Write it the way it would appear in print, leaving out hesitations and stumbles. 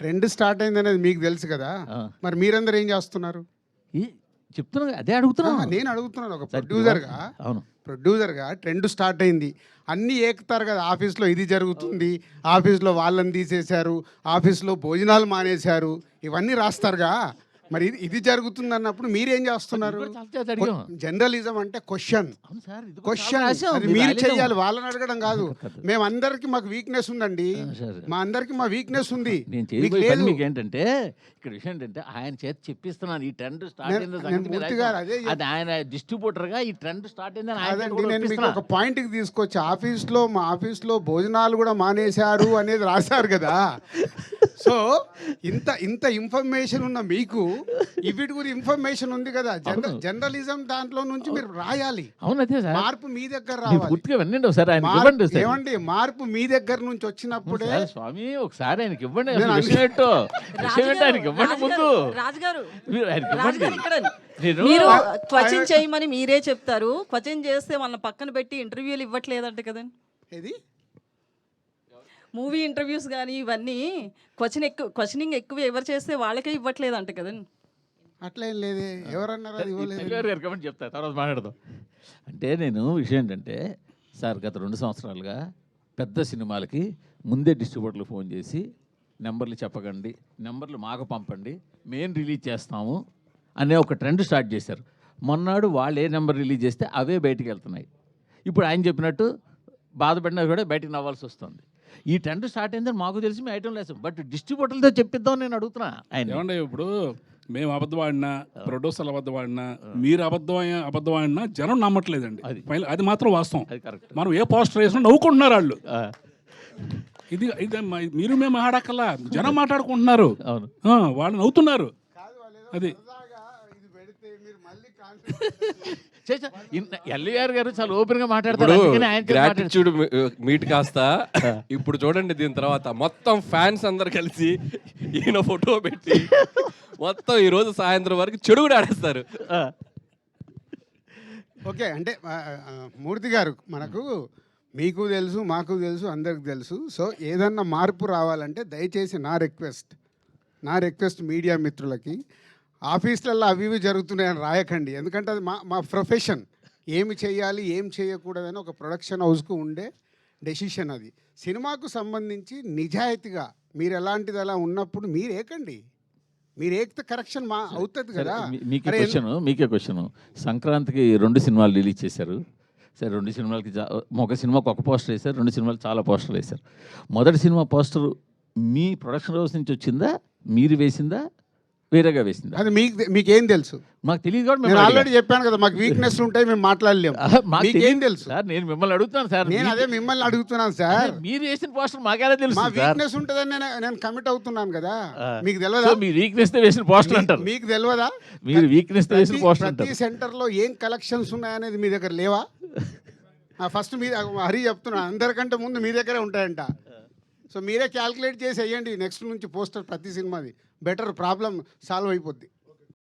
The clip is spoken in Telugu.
ట్రెండ్ స్టార్ట్ అయింది అనేది మీకు తెలుసు కదా, మరి మీరందరూ ఏం చేస్తున్నారు? చెప్తున్నా, అదే అడుగుతున్నా. నేను అడుగుతున్నాను ఒక ప్రొడ్యూసర్గా. అవును, ప్రొడ్యూసర్గా ట్రెండ్ స్టార్ట్ అయింది, అన్నీ ఏకుతారు కదా. ఆఫీస్లో ఇది జరుగుతుంది, ఆఫీస్లో వాళ్ళని తీసేశారు, ఆఫీస్లో భోజనాలు మానేశారు, ఇవన్నీ రాస్తారుగా. మరి ఇది జరుగుతుంది అన్నప్పుడు మీరేం చేస్తున్నారు? జర్నలిజం అంటే క్వశ్చన్ అది మీరు చెయ్యాలి, వాళ్ళని అడగడం కాదు. మేమందరికి మాకు వీక్నెస్ ఉందండి, మా అందరికి మా వీక్నెస్ ఉంది. మీకు ఏంటంటే ఇక్కడ విషయం ఏంటంటే ఆయన చేతి చెప్పిస్తున్నాను ఈ ట్రెండ్ స్టార్ట్ అయింది, అది ఆయన డిస్ట్రిబ్యూటర్ గా ఈ ట్రెండ్ స్టార్ట్ అయిందని నేను మీకు ఒక పాయింట్కి తీసుకొచ్చి ఆఫీస్లో మా ఆఫీస్లో భోజనాలు కూడా మానేశారు అనేది రాశారు కదా. సో ఇంత ఇన్ఫర్మేషన్ ఉన్న మీకు ఇవిటి గురించి ఇన్ఫర్మేషన్ ఉంది కదా. జర్నలిజం దాంట్లో నుంచి మీరు రాయాలి. మార్పు మీ దగ్గర రావాలి. ఏమండి, మార్పు మీ దగ్గర నుంచి వచ్చినప్పుడే స్వామి ఒకసారి ఆయనకి ఇవ్వండి, ఆయనకి ఇవ్వండి ముందు. రాజుగారు మీరు క్వశ్చన్ చేయమని మీరే చెప్తారు, క్వశ్చన్ చేస్తే వాళ్ళ పక్కన పెట్టి ఇంటర్వ్యూలు ఇవ్వట్లేదంట కదండి. ఇది మూవీ ఇంటర్వ్యూస్ కానీ ఇవన్నీ క్వశ్చనింగ్ ఎక్కువ ఎవరు చేస్తే వాళ్ళకే ఇవ్వట్లేదంట కదండి. అట్లా ఏం లేదే, ఎవరన్నారు? చెప్తా తర్వాత మాట్లాడదాం. అంటే నేను విషయం ఏంటంటే సార్, గత 2 సంవత్సరాలుగా పెద్ద సినిమాలకి ముందే డిస్ట్రిబ్యూటర్లు ఫోన్ చేసి నెంబర్లు చెప్పకండి, నెంబర్లు మాకు పంపండి, మేము రిలీజ్ చేస్తాము అనే ఒక ట్రెండ్ స్టార్ట్ చేశారు. మొన్నాడు వాళ్ళు ఏ నెంబర్ రిలీజ్ చేస్తే అవే బయటికి వెళ్తున్నాయి. ఇప్పుడు ఆయన చెప్పినట్టు బాధపడినా కూడా బయటికి నవ్వాల్సి వస్తుంది. ఈ ట్రెండ్ స్టార్ట్ అయిందని మాకు తెలిసి మేము ఐటమ్ లేదు, బట్ డిస్ట్రిబ్యూటర్లతో చెప్పిద్దాం నేను అడుగుతున్నా. ఆయన ఏమంటే ఇప్పుడు మేము అబద్ధం ఆడినా, ప్రొడ్యూసర్లు అబద్ధం ఆడినా, మీరు అబద్ధం ఆడినా జనం నమ్మట్లేదండి. అది మాత్రం వాస్తవం. మనం ఏ పోస్టర్ వేసినా నవ్వుకుంటున్నారు వాళ్ళు. ఇది మీరు మేము ఆడక్కల్లా, జనం మాట్లాడుకుంటున్నారు, వాళ్ళు నవ్వుతున్నారు. అది ఎల్వీఆర్ గారు చాలా ఓపెన్ గా మాట్లాడతారు. గ్రాటిట్యూడ్ మీట్ కాస్త ఇప్పుడు చూడండి, దీని తర్వాత మొత్తం ఫ్యాన్స్ అందరు కలిసి ఈయన ఫోటో పెట్టి మొత్తం ఈ రోజు సాయంత్రం వరకు చెడు కూడా ఆడేస్తారు. ఓకే, అంటే మూర్తి గారు, మనకు మీకు తెలుసు, మాకు తెలుసు, అందరికి తెలుసు. సో ఏదన్నా మార్పు రావాలంటే దయచేసి నా రిక్వెస్ట్ మీడియా మిత్రులకి, ఆఫీసులలో అవి ఇవి జరుగుతున్నాయని రాయకండి. ఎందుకంటే అది మా ప్రొఫెషన్. ఏమి చేయాలి, ఏం చేయకూడదని ఒక ప్రొడక్షన్ హౌస్కు ఉండే డెసిషన్ అది. సినిమాకు సంబంధించి నిజాయితీగా మీరు ఎలాంటిది అలా ఉన్నప్పుడు మీరు ఏకండి, మీరు ఏకితే కరెక్షన్ అవుతుంది కదా. మీకే క్వశ్చన్, సంక్రాంతికి 2 సినిమాలు రిలీజ్ చేశారు. సరే, 2 సినిమాలకి ఒక సినిమాకి ఒక పోస్టర్ వేశారు, 2 సినిమాలు చాలా పోస్టర్లు వేశారు. మొదటి సినిమా పోస్టర్ మీ ప్రొడక్షన్ హౌస్ నుంచి వచ్చిందా, మీరు వేసిందా, వేరేగా వేసిందా? అది మీకేం తెలుసు? మాకు తెలియదు. నేను ఆల్రెడీ చెప్పాను కదా, మాకు వీక్నెస్ ఉంటాయి, మేము మాట్లాడలేము. మీకేం తెలుసు సార్? నేను మిమ్మల్ని అడుగుతున్నాను సార్. నేను అదే మిమ్మల్ని అడుగుతున్నాను సార్. మీరు వేసిన పోస్టర్ మాకేలా తెలుసు? మా వీక్నెస్ ఉంటుందని నేను కమిట్ అవుతున్నాను కదా. మీకు తెలియదా? మీ వీక్నెస్ వేసిన పోస్టర్ అంటారు. మీకు తెలియదా? మీరు వీక్నెస్ వేసిన పోస్టర్ అంటారు. ప్రతి సెంటర్లో ఏం కలెక్షన్స్ ఉన్నాయనేది మీ దగ్గర లేవా? ఫస్ట్ మీ హరి చెప్తున్నా, అందరికంటే ముందు మీ దగ్గరే ఉంటాయంట. సో మీరే క్యాల్కులేట్ చేసి వేయండి నెక్స్ట్ నుంచి పోస్టర్ ప్రతి సినిమాది. బెటర్, ప్రాబ్లం సాల్వ్ అయిపోద్ది.